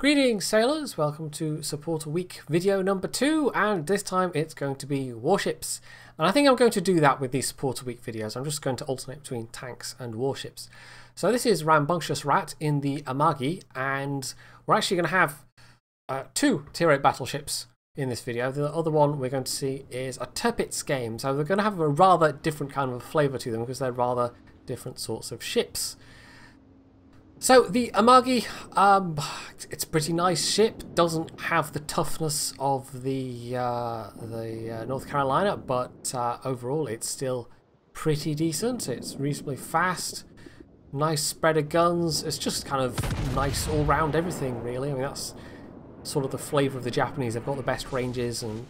Greetings sailors, welcome to Supporter Week video number 2, and this time it's going to be warships. And I think I'm going to do that with these Supporter Week videos. I'm just going to alternate between tanks and warships. So this is Rambunctious Rat in the Amagi, and we're actually going to have 2 tier 8 battleships in this video. The other one we're going to see is a Tirpitz game, so they're going to have a rather different kind of flavour to them because they're rather different sorts of ships. So the Amagi, it's a pretty nice ship. Doesn't have the toughness of the North Carolina, but overall it's still pretty decent. It's reasonably fast, nice spread of guns. It's just kind of nice all-round everything, really. I mean, that's sort of the flavour of the Japanese. They've got the best ranges and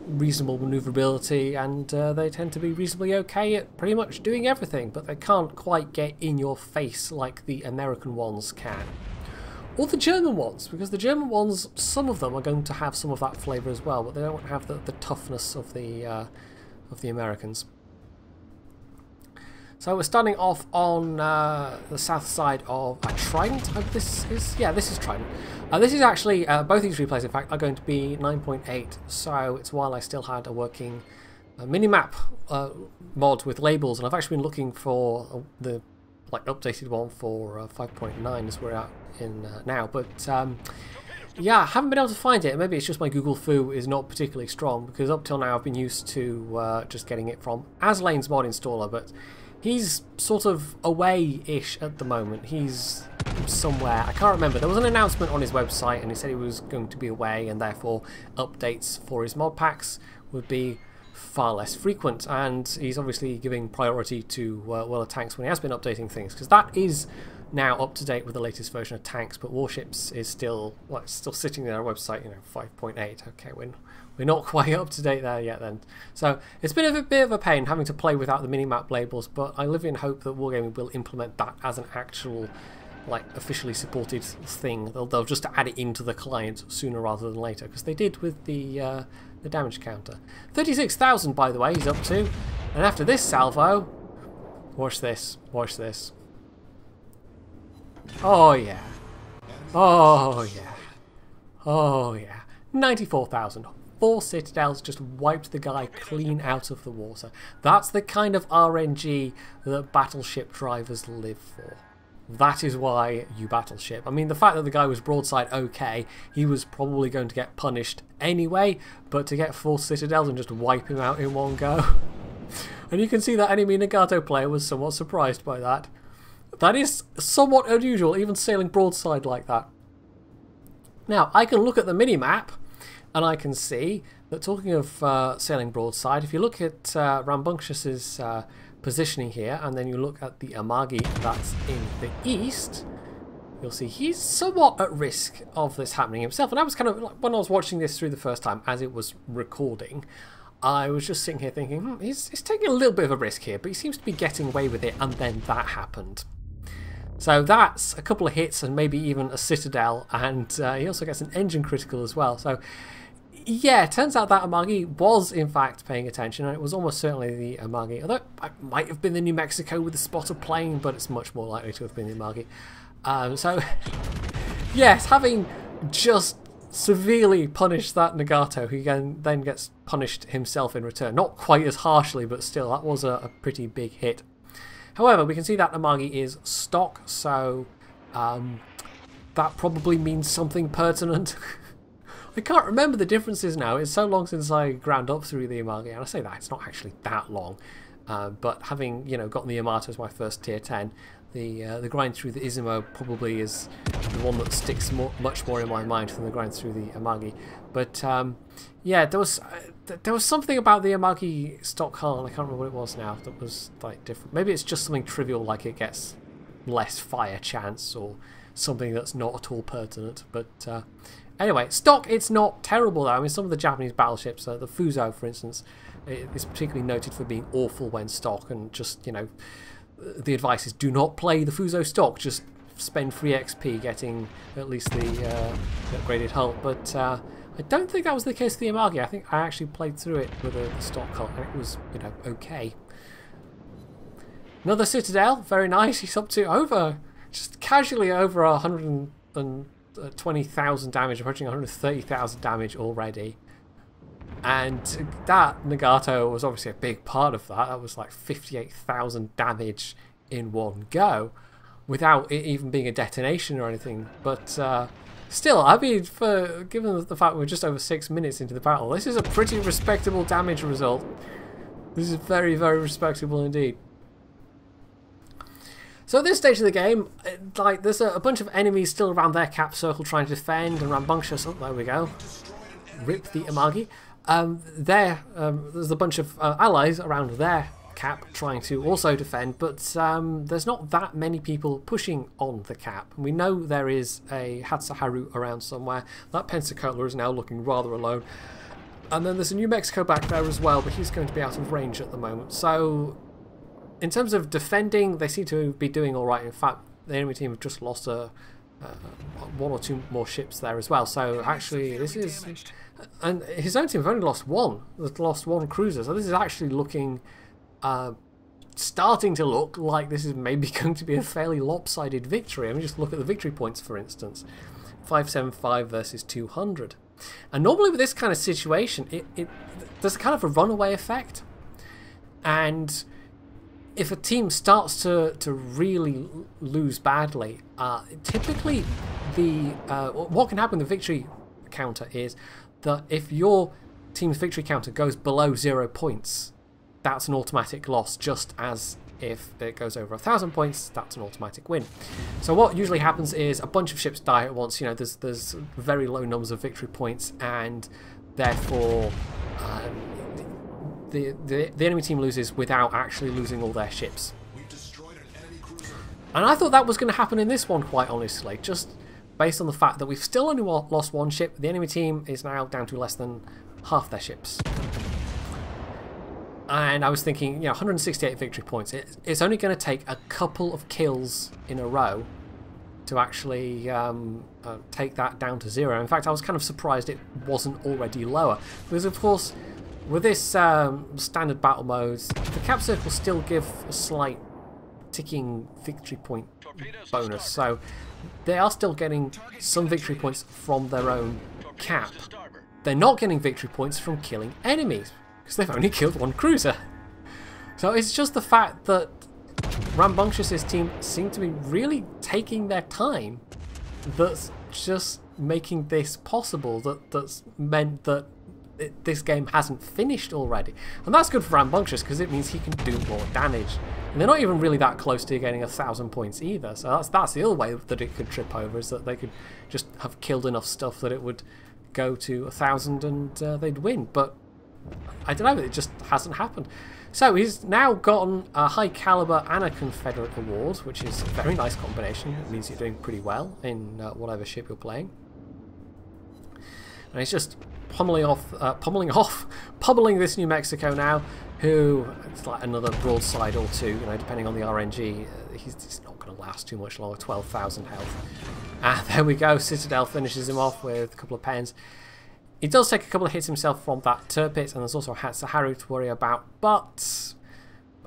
reasonable manoeuvrability, and they tend to be reasonably okay at pretty much doing everything, but they can't quite get in your face like the American ones can. Or the German ones, because the German ones, some of them are going to have some of that flavour as well, but they don't have the toughness of the Americans. So we're starting off on the south side of a Trident. This is Trident. This is actually, both these replays in fact are going to be 9.8, so it's while I still had a working minimap mod with labels, and I've actually been looking for the updated one for 5.9 as we're at in now, but yeah, I haven't been able to find it. Maybe it's just my Google foo is not particularly strong, because up till now I've been used to just getting it from Aslane's mod installer, but he's sort of away-ish at the moment. He's somewhere. I can't remember. There was an announcement on his website and he said he was going to be away, and therefore updates for his mod packs would be far less frequent. And he's obviously giving priority to World of Tanks when he has been updating things, because that is now up to date with the latest version of Tanks, but Warships is still, well, it's still sitting in our website, 5.8. Okay, we're not quite up to date there yet then. So it's been a bit of a pain having to play without the minimap labels, but I live in hope that Wargaming will implement that as an actual, officially supported thing. They'll just add it into the client sooner rather than later, because they did with the damage counter. 36,000, by the way, he's up to. And after this salvo, watch this, watch this. Oh yeah, oh yeah, oh yeah. 94,000. 4 citadels just wiped the guy clean out of the water. That's the kind of RNG that battleship drivers live for. That is why you battleship. I mean, the fact that the guy was broadside okay, he was probably going to get punished anyway, but to get 4 citadels and just wipe him out in one go. And you can see that enemy Nagato player was somewhat surprised by that. That is somewhat unusual, even sailing broadside like that. Now, I can look at the mini-map, and I can see that, talking of sailing broadside, if you look at Rambunctious's positioning here, and then you look at the Amagi that's in the east, you'll see he's somewhat at risk of this happening himself. And I was kind of, when I was watching this through the first time as it was recording, I was just sitting here thinking, he's taking a little bit of a risk here, but he seems to be getting away with it, and then that happened. So that's a couple of hits and maybe even a citadel, and he also gets an engine critical as well. So yeah, it turns out that Amagi was in fact paying attention, and it was almost certainly the Amagi, although it might have been the New Mexico with the spotter plane, but it's much more likely to have been the Amagi. So yes, having just severely punished that Nagato, he then gets punished himself in return. Not quite as harshly, but still, that was a pretty big hit. However, we can see that Amagi is stock, so that probably means something pertinent. I can't remember the differences now. It's so long since I ground up through the Amagi, and I say that, it's not actually that long. But having, gotten the Yamato as my first tier 10, the grind through the Izumo probably is the one that sticks much more in my mind than the grind through the Amagi. But yeah, there was something about the Amagi stock hull, and I can't remember what it was now, that was different. Maybe it's just something trivial, like it gets less fire chance or something that's not at all pertinent. But anyway, stock, it's not terrible though. I mean, some of the Japanese battleships, the Fuso for instance, is particularly noted for being awful when stock, and just, the advice is do not play the Fuso stock, just spend free XP getting at least the upgraded hull. But I don't think that was the case with the Amagi. I think I actually played through it with the stock hull, and it was, okay. Another citadel, very nice. He's up to just casually over 100 120,000 damage, approaching 130,000 damage already. And that Nagato was obviously a big part of that. That was like 58,000 damage in one go, without it even being a detonation or anything. But still, I mean, given the fact we're just over 6 minutes into the battle, this is a pretty respectable damage result. This is very, very respectable indeed. So at this stage of the game, like, there's a bunch of enemies still around their cap circle trying to defend, and Rambunctious, oh, there we go, rip the Amagi. There's a bunch of allies around their cap trying to also defend, but there's not that many people pushing on the cap. We know there is a Hatsuharu around somewhere. That Pensacola is now looking rather alone. And then there's a New Mexico back there as well, but he's going to be out of range at the moment. So in terms of defending, they seem to be doing alright. In fact, the enemy team have just lost one or two more ships there as well. So actually, this is... And his own team have only lost one. They've lost one cruiser. So this is actually looking... starting to look like this is maybe going to be a fairly lopsided victory. I mean, just look at the victory points, for instance. 575 versus 200. And normally with this kind of situation, there's a kind of a runaway effect. And if a team starts to really lose badly, typically what can happen with the victory counter is that if your team's victory counter goes below 0 points, that's an automatic loss, just as if it goes over 1,000 points, that's an automatic win. So what usually happens is a bunch of ships die at once. You know, there's very low numbers of victory points, and therefore the enemy team loses without actually losing all their ships. And I thought that was going to happen in this one, quite honestly, just based on the fact that we've still only lost one ship. The enemy team is now down to less than half their ships. And I was thinking, you know, 168 victory points. It's only going to take a couple of kills in a row to actually take that down to 0. In fact, I was kind of surprised it wasn't already lower. Because, of course, with this standard battle modes, the cap circles still give a slight ticking victory point bonus. So they are still getting some victory points from their own cap. They're not getting victory points from killing enemies, because they've only killed one cruiser. So it's just the fact that Rambunctious's team seem to be really taking their time that's just making this possible, that's meant that this game hasn't finished already. And that's good for Rambunctious, because it means he can do more damage. And they're not even really that close to getting 1,000 points either, so that's the other way that it could trip over, is that they could just have killed enough stuff that it would go to 1,000 and they'd win. But I don't know, it just hasn't happened. So he's now gotten a High Caliber and a Confederate Award, which is a very nice combination. It means you're doing pretty well in whatever ship you're playing. And he's just pummeling this New Mexico now, who, it's like another broadside or two, you know, depending on the RNG. He's not going to last too much longer. 12,000 health. And there we go, Citadel finishes him off with a couple of pens. He does take a couple of hits himself from that Tirpitz, and there's also a Hatsuharu to worry about, but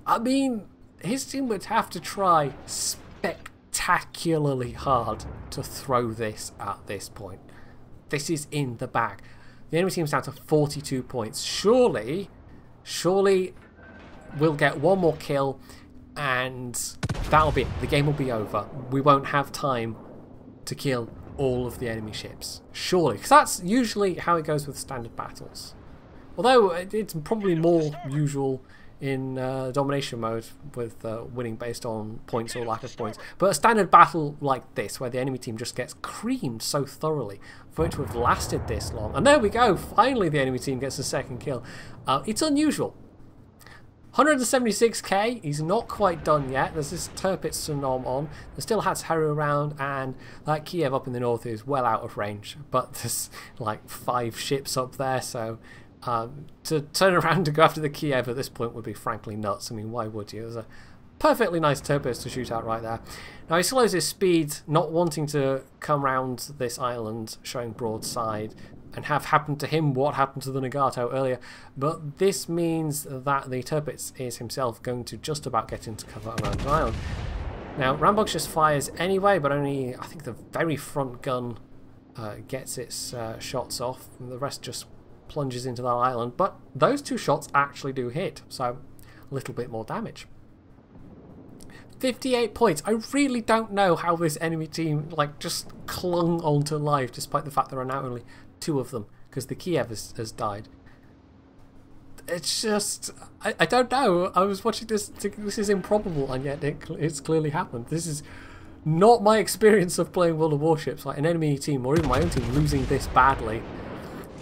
I mean, his team would have to try spectacularly hard to throw this at this point. This is in the bag. The enemy team's down to 42 points. Surely we'll get one more kill, and that'll be it. The game will be over. We won't have time to kill all of the enemy ships. Surely. Because that's usually how it goes with standard battles. Although it's probably more usual in domination mode, with winning based on points or lack of points. But a standard battle like this, where the enemy team just gets creamed so thoroughly, for it to have lasted this long. And there we go, finally the enemy team gets a second kill. It's unusual. 176k, he's not quite done yet. There's this Tirpitz to nom on. There's still Hatsuharu around, and that Kiev up in the north is well out of range. But there's like 5 ships up there, so to turn around to go after the Kiev at this point would be frankly nuts. I mean, why would you? There's a perfectly nice Tirpitz to shoot out right there. Now he slows his speed, not wanting to come round this island, showing broadside, and have happened to him what happened to the Nagato earlier. But this means that the Tirpitz is himself going to just about get into cover around the island. Now, Rambunctious fires anyway, but only, I think, the very front gun gets its shots off, and the rest just plunges into that island. But those 2 shots actually do hit, so a little bit more damage. 58 points. I really don't know how this enemy team like just clung on to life, despite the fact there are now only 2 of them, because the Kiev has died. It's just, I don't know. I was watching this, this is improbable, and yet it's clearly happened. This is not my experience of playing World of Warships, like an enemy team, or even my own team, losing this badly.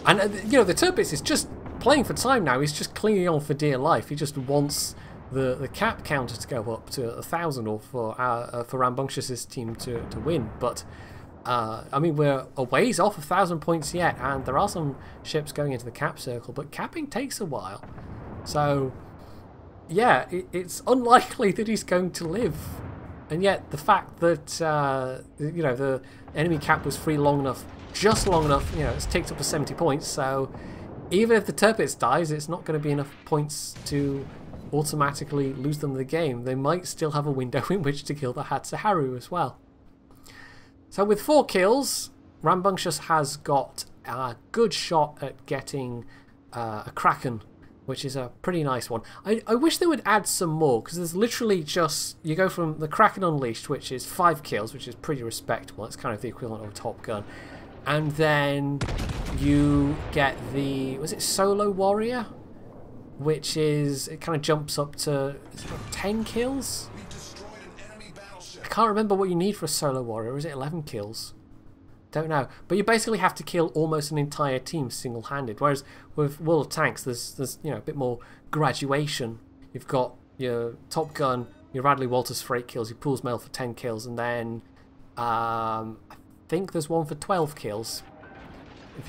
And, you know, the Tirpitz is just playing for time now. He's just clinging on for dear life. He just wants the cap counter to go up to 1,000, or for Rambunctious's team to win. But, I mean, we're a ways off 1,000 points yet, and there are some ships going into the cap circle, but capping takes a while. So, yeah, it's unlikely that he's going to live. And yet, the fact that, you know, the enemy cap was free long enough, just long enough, you know, it's ticked up to 70 points, so even if the Tirpitz dies, it's not going to be enough points to automatically lose them the game. They might still have a window in which to kill the Hatsuharu as well. So with 4 kills, Rambunctious has got a good shot at getting a Kraken, which is a pretty nice one. I wish they would add some more, because there's literally just, you go from the Kraken Unleashed, which is 5 kills, which is pretty respectable. It's kind of the equivalent of a Top Gun. And then you get the, was it Solo Warrior? Which is, it kind of jumps up to 10 kills? I can't remember what you need for a Solo Warrior. Is it 11 kills? Don't know. But you basically have to kill almost an entire team single-handed. Whereas with World of Tanks, there's you know, a bit more graduation. You've got your Top Gun, your Radley Walters for 8 kills, your Pools Mail for 10 kills, and then I think there's one for 12 kills. If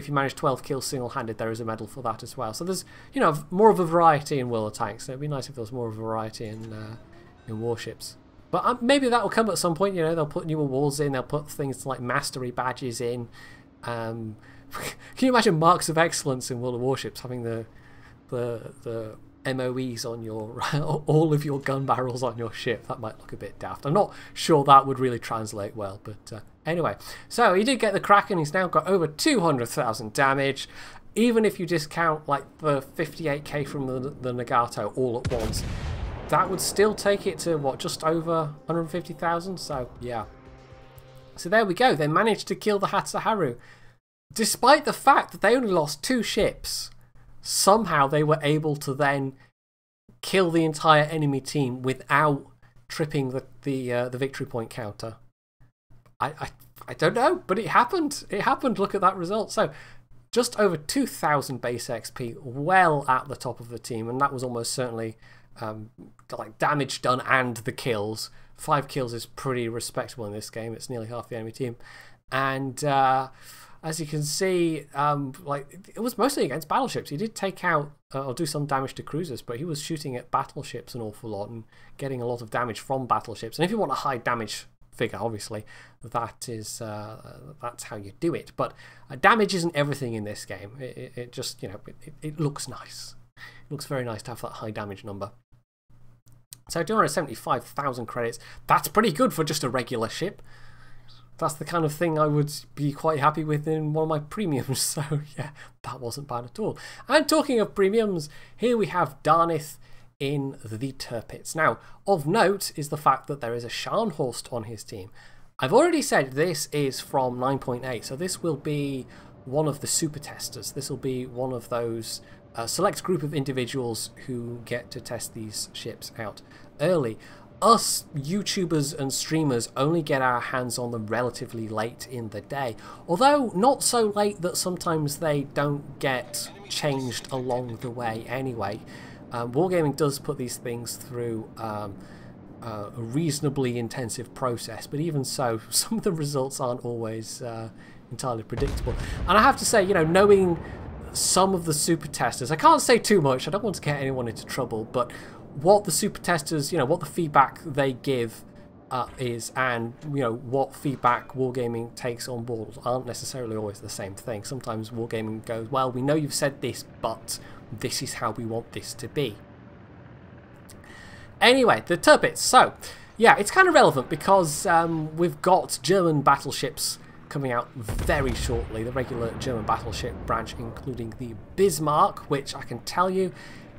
you manage 12 kills single-handed, there is a medal for that as well. So there's, you know, more of a variety in World of Tanks. It'd be nice if there was more of a variety in warships. But maybe that will come at some point. You know, they'll put new awards in. They'll put things like mastery badges in. Can you imagine marks of excellence in World of Warships, having the MOEs on your all of your gun barrels on your ship? That might look a bit daft. I'm not sure that would really translate well, but anyway. So he did get the Kraken. He's now got over 200,000 damage. Even if you discount like the 58k from the Nagato all at once, that would still take it to what, just over 150,000. So yeah. So there we go. They managed to kill the Hatsuharu, despite the fact that they only lost 2 ships. Somehow they were able to then kill the entire enemy team without tripping the victory point counter. I don't know, but it happened. It happened. Look at that result. So just over 2,000 base XP, well at the top of the team, and that was almost certainly like damage done and the kills. 5 kills is pretty respectable in this game. It's nearly half the enemy team, and as you can see, like it was mostly against battleships. He did take out or do some damage to cruisers, but he was shooting at battleships an awful lot and getting a lot of damage from battleships. And if you want a high damage figure, obviously that is that's how you do it. But damage isn't everything in this game. It just, you know, it looks nice. It looks very nice to have that high damage number. So 275,000 credits. That's pretty good for just a regular ship. That's the kind of thing I would be quite happy with in one of my premiums. So yeah, that wasn't bad at all. And talking of premiums, here we have Darnith in the Tirpitz. Now, of note is the fact that there is a Scharnhorst on his team. I've already said this is from 9.8, so this will be one of the super testers. This will be one of those select group of individuals who get to test these ships out early. Us YouTubers and streamers only get our hands on them relatively late in the day, although not so late that sometimes they don't get changed along the way anyway. Wargaming does put these things through a reasonably intensive process, but even so, some of the results aren't always entirely predictable. And I have to say, you know, knowing some of the super testers, I can't say too much, I don't want to get anyone into trouble, but what the super testers, you know, what the feedback they give is, and, you know, what feedback Wargaming takes on board aren't necessarily always the same thing. Sometimes Wargaming goes, well, we know you've said this, but this is how we want this to be. Anyway, the Tirpitz. So, yeah, it's kind of relevant because we've got German battleships coming out very shortly. The regular German battleship branch, including the Bismarck, which I can tell you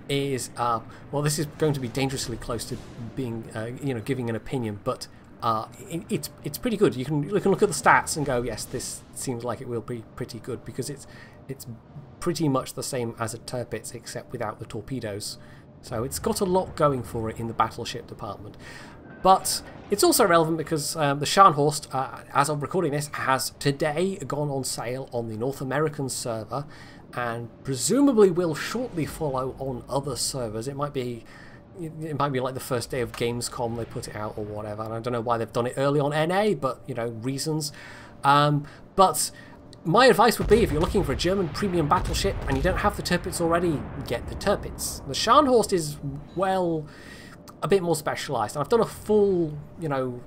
is, well, this is going to be dangerously close to being, you know, giving an opinion, but it's pretty good. You can look at the stats and go, yes, this seems like it will be pretty good, because it's pretty much the same as a Tirpitz except without the torpedoes. So it's got a lot going for it in the battleship department. But it's also relevant because the Scharnhorst, as I'm recording this, has today gone on sale on the North American server, and presumably will shortly follow on other servers. It might be like the first day of Gamescom they put it out or whatever, and I don't know why they've done it early on NA, but, you know, reasons. But my advice would be, if you're looking for a German premium battleship and you don't have the Tirpitz already, get the Tirpitz. The Scharnhorst is, well, a bit more specialised, and I've done a full, you know,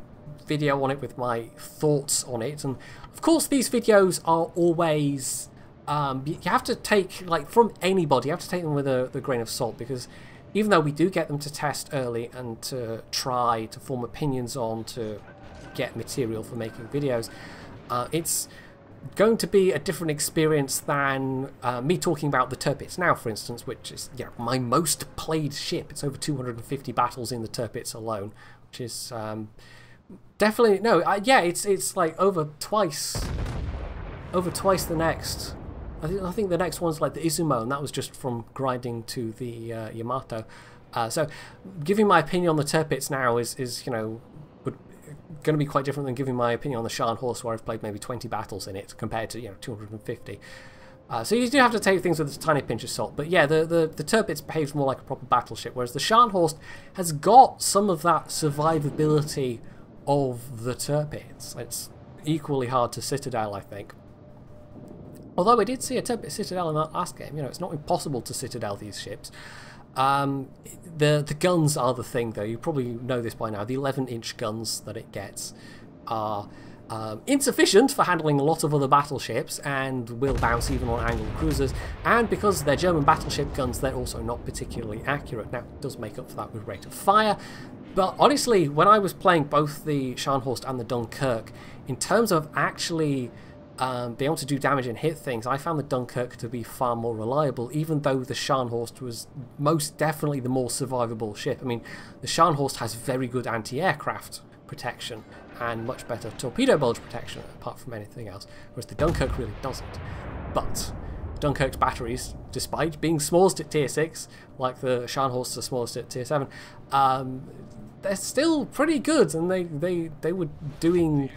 video on it with my thoughts on it, and of course these videos are always, you have to take, like, from anybody, you have to take them with a grain of salt, because even though we do get them to test early and to try to form opinions on, to get material for making videos, it's going to be a different experience than me talking about the Tirpitz now, for instance, which is, you know, my most played ship. It's over 250 battles in the Tirpitz alone, which is definitely, no, yeah, it's like over twice the next. I think the next one's like the Izumo, and that was just from grinding to the Yamato. So giving my opinion on the Tirpitz now is, you know, going to be quite different than giving my opinion on the Scharnhorst, where I've played maybe 20 battles in it compared to, you know, 250. So you do have to take things with a tiny pinch of salt. But yeah, the Tirpitz behaves more like a proper battleship, whereas the Scharnhorst has got some of that survivability of the Tirpitz. It's equally hard to Citadel, I think. Although we did see a Tirpitz Citadel in that last game, you know, it's not impossible to Citadel these ships. The guns are the thing, though. You probably know this by now. The 11-inch guns that it gets are insufficient for handling a lot of other battleships, and will bounce even on angled cruisers. And because they're German battleship guns, they're also not particularly accurate. Now, it does make up for that with rate of fire. But honestly, when I was playing both the Scharnhorst and the Dunkirk, in terms of actually being able to do damage and hit things, I found the Dunkirk to be far more reliable, even though the Scharnhorst was most definitely the more survivable ship. I mean, the Scharnhorst has very good anti-aircraft protection and much better torpedo bulge protection, apart from anything else, whereas the Dunkirk really doesn't. But Dunkirk's batteries, despite being smallest at tier 6, like the Scharnhorst are smallest at tier 7, they're still pretty good, and they were doing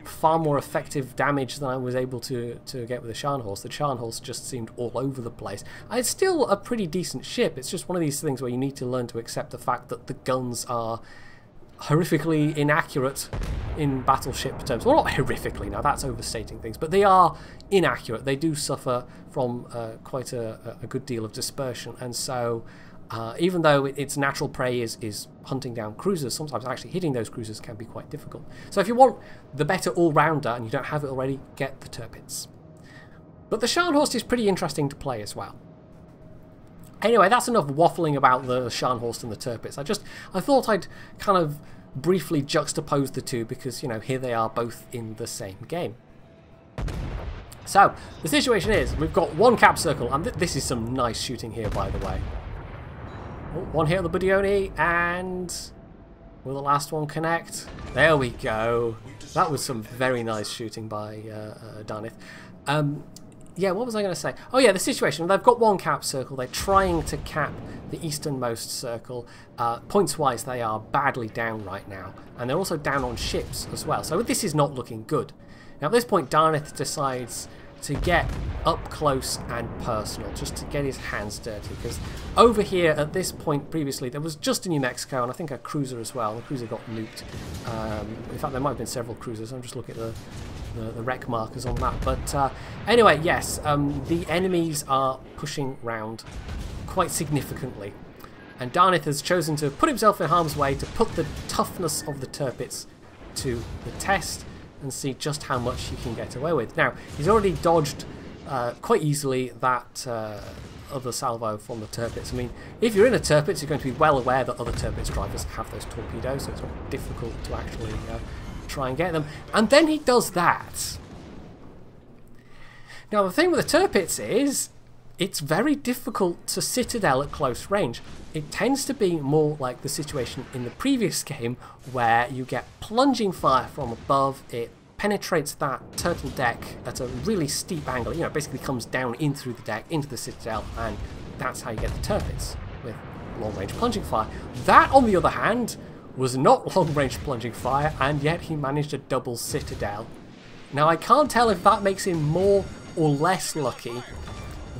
far more effective damage than I was able to get with the Scharnhorst. The Scharnhorst just seemed all over the place. It's still a pretty decent ship. It's just one of these things where you need to learn to accept the fact that the guns are horrifically inaccurate in battleship terms. Well, not horrifically, now that's overstating things, but they are inaccurate. They do suffer from quite a good deal of dispersion, and so even though its natural prey is hunting down cruisers, sometimes actually hitting those cruisers can be quite difficult. So if you want the better all-rounder and you don't have it already, get the Tirpitz. But the Scharnhorst is pretty interesting to play as well. Anyway, that's enough waffling about the Scharnhorst and the Tirpitz. I thought I'd kind of briefly juxtapose the two because, you know, here they are both in the same game. So, the situation is, we've got one cap circle, and this is some nice shooting here, by the way. One hit on the Budione, and will the last one connect? There we go. That was some very nice shooting by Darnith. Yeah, what was I going to say? Oh yeah, the situation. They've got one cap circle. They're trying to cap the easternmost circle. Points-wise, they are badly down right now. And they're also down on ships as well. So this is not looking good. Now at this point, Darnith decides to get up close and personal, just to get his hands dirty, because over here at this point previously there was just a New Mexico and I think a cruiser as well. The cruiser got nuked. In fact, there might have been several cruisers. I'm just looking at the wreck markers on that. But anyway, yes, the enemies are pushing round quite significantly, and Darnith has chosen to put himself in harm's way to put the toughness of the Tirpitz to the test and see just how much he can get away with. Now, he's already dodged quite easily that other salvo from the Tirpitz. I mean, if you're in a Tirpitz, you're going to be well aware that other Tirpitz drivers have those torpedoes, so it's not difficult to actually try and get them. And then he does that. Now, the thing with the Tirpitz is, it's very difficult to citadel at close range. It tends to be more like the situation in the previous game, where you get plunging fire from above, it penetrates that turtle deck at a really steep angle, you know, basically comes down in through the deck into the citadel, and that's how you get the Tirpitz, with long-range plunging fire. That, on the other hand, was not long-range plunging fire, and yet he managed a double citadel. Now, I can't tell if that makes him more or less lucky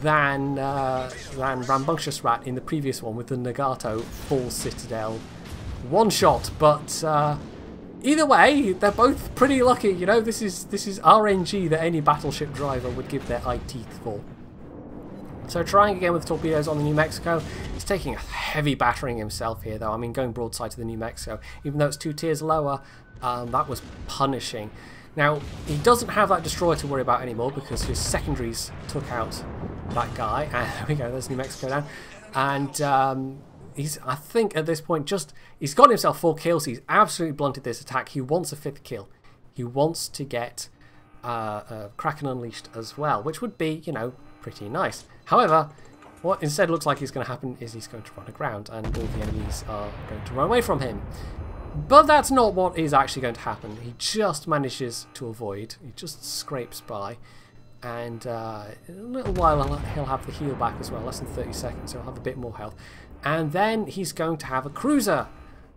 than Rambunctious Rat in the previous one with the Nagato full citadel one-shot, but either way, they're both pretty lucky. You know, this is RNG that any battleship driver would give their eye teeth for. So trying again with torpedoes on the New Mexico. He's taking a heavy battering himself here, though. I mean, going broadside to the New Mexico, even though it's 2 tiers lower, that was punishing. Now, he doesn't have that destroyer to worry about anymore because his secondaries took out that guy. And there we go, there's New Mexico down. And he's, I think at this point, he's got himself 4 kills. He's absolutely blunted this attack. He wants a 5th kill. He wants to get Kraken Unleashed as well, which would be, you know, pretty nice. However, what instead looks like is going to happen is he's going to run aground and all the enemies are going to run away from him. But that's not what is actually going to happen. He just manages to avoid. He just scrapes by. And in a little while he'll have the heal back as well. Less than 30 seconds, so he'll have a bit more health. And then he's going to have a cruiser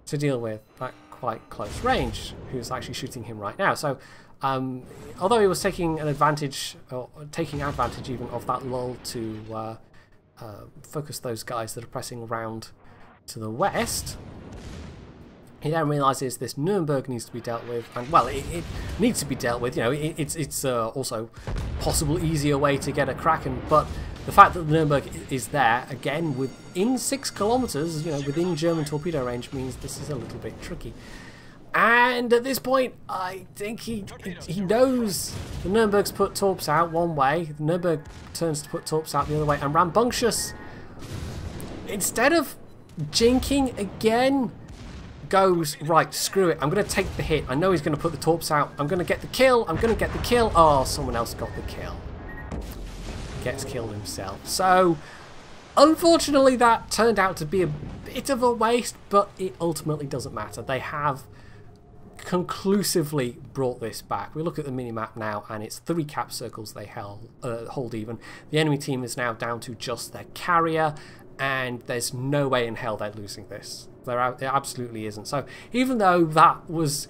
to deal with at quite close range, who's actually shooting him right now. So although he was taking advantage even of that lull to focus those guys that are pressing around to the west, he then realises this Nuremberg needs to be dealt with, and well, it needs to be dealt with. You know, it's also possible easier way to get a Kraken, but the fact that the Nuremberg is there again within 6 kilometers, you know, within German torpedo range, means this is a little bit tricky. And at this point, I think he knows the Nuremberg's put torps out one way, the Nuremberg turns to put torps out the other way, and Rambunctious, instead of jinking again, goes, right, screw it, I'm going to take the hit. I know he's going to put the torps out. I'm going to get the kill. Oh, someone else got the kill. Gets killed himself. So, unfortunately, that turned out to be a bit of a waste, but it ultimately doesn't matter. They have conclusively brought this back. We look at the minimap now, and it's 3 cap circles they hold even. The enemy team is now down to just their carrier, and there's no way in hell they're losing this. There absolutely isn't. So even though that was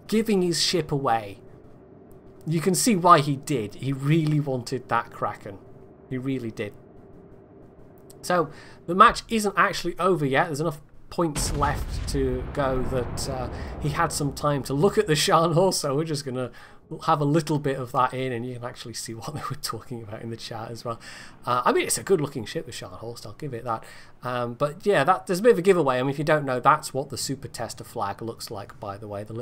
giving his ship away, you can see why he did. He really wanted that Kraken. He really did. So the match isn't actually over yet. There's enough points left to go that he had some time to look at the Scharnhorst, so we're just going to have a little bit of that in, and you can actually see what they were talking about in the chat as well. I mean, it's a good looking ship, the Scharnhorst, I'll give it that. But yeah, there's a bit of a giveaway. I mean, if you don't know, that's what the Super Tester flag looks like, by the way, the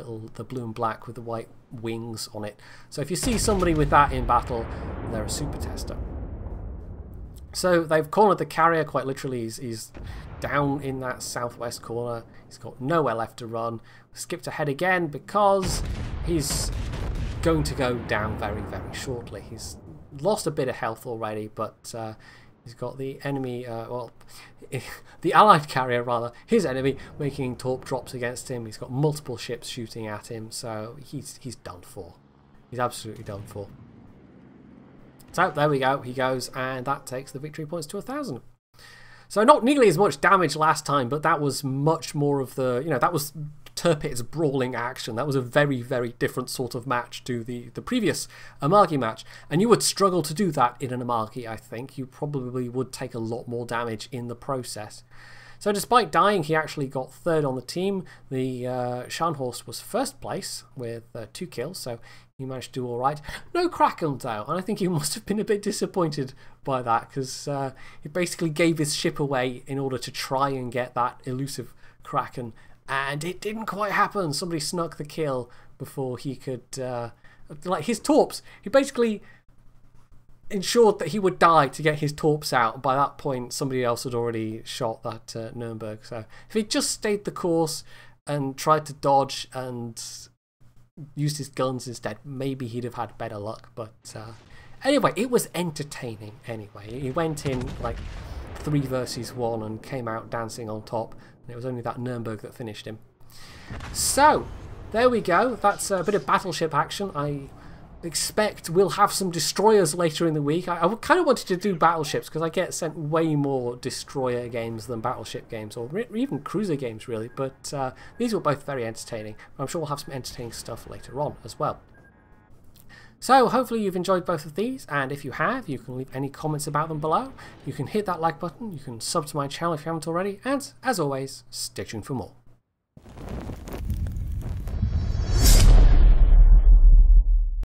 blue and black with the white wings on it. So if you see somebody with that in battle, they're a Super Tester. So they've cornered the carrier, quite literally. He's down in that southwest corner. He's got nowhere left to run. Skipped ahead again because he's going to go down very, very shortly. He's lost a bit of health already, but he's got the enemy, well, the allied carrier rather, his enemy, making torp drops against him. He's got multiple ships shooting at him, so he's done for. He's absolutely done for. So there we go, he goes, and that takes the victory points to 1,000. So not nearly as much damage last time, but that was much more of the, you know, that was Tirpitz brawling action. That was a very, very different sort of match to the previous Amagi match. And you would struggle to do that in an Amagi, I think. You probably would take a lot more damage in the process. So despite dying, he actually got 3rd on the team. The Scharnhorst was 1st place with 2 kills, so he managed to do all right. No Kraken though, and I think he must have been a bit disappointed by that, because he basically gave his ship away in order to try and get that elusive Kraken, and it didn't quite happen. Somebody snuck the kill before he could, like his torps, he basically, ensured that he would die to get his torps out. By that point, somebody else had already shot that Nuremberg. So if he just stayed the course and tried to dodge and used his guns instead, maybe he'd have had better luck. But anyway, it was entertaining anyway. He went in like 3 versus 1 and came out dancing on top. And it was only that Nuremberg that finished him. So, there we go. That's a bit of battleship action. I expect we'll have some destroyers later in the week. I kind of wanted to do battleships because I get sent way more destroyer games than battleship games, or even cruiser games really, but these were both very entertaining. I'm sure we'll have some entertaining stuff later on as well. So hopefully you've enjoyed both of these, and if you have, you can leave any comments about them below. You can hit that like button, you can sub to my channel if you haven't already, and as always, stay tuned for more.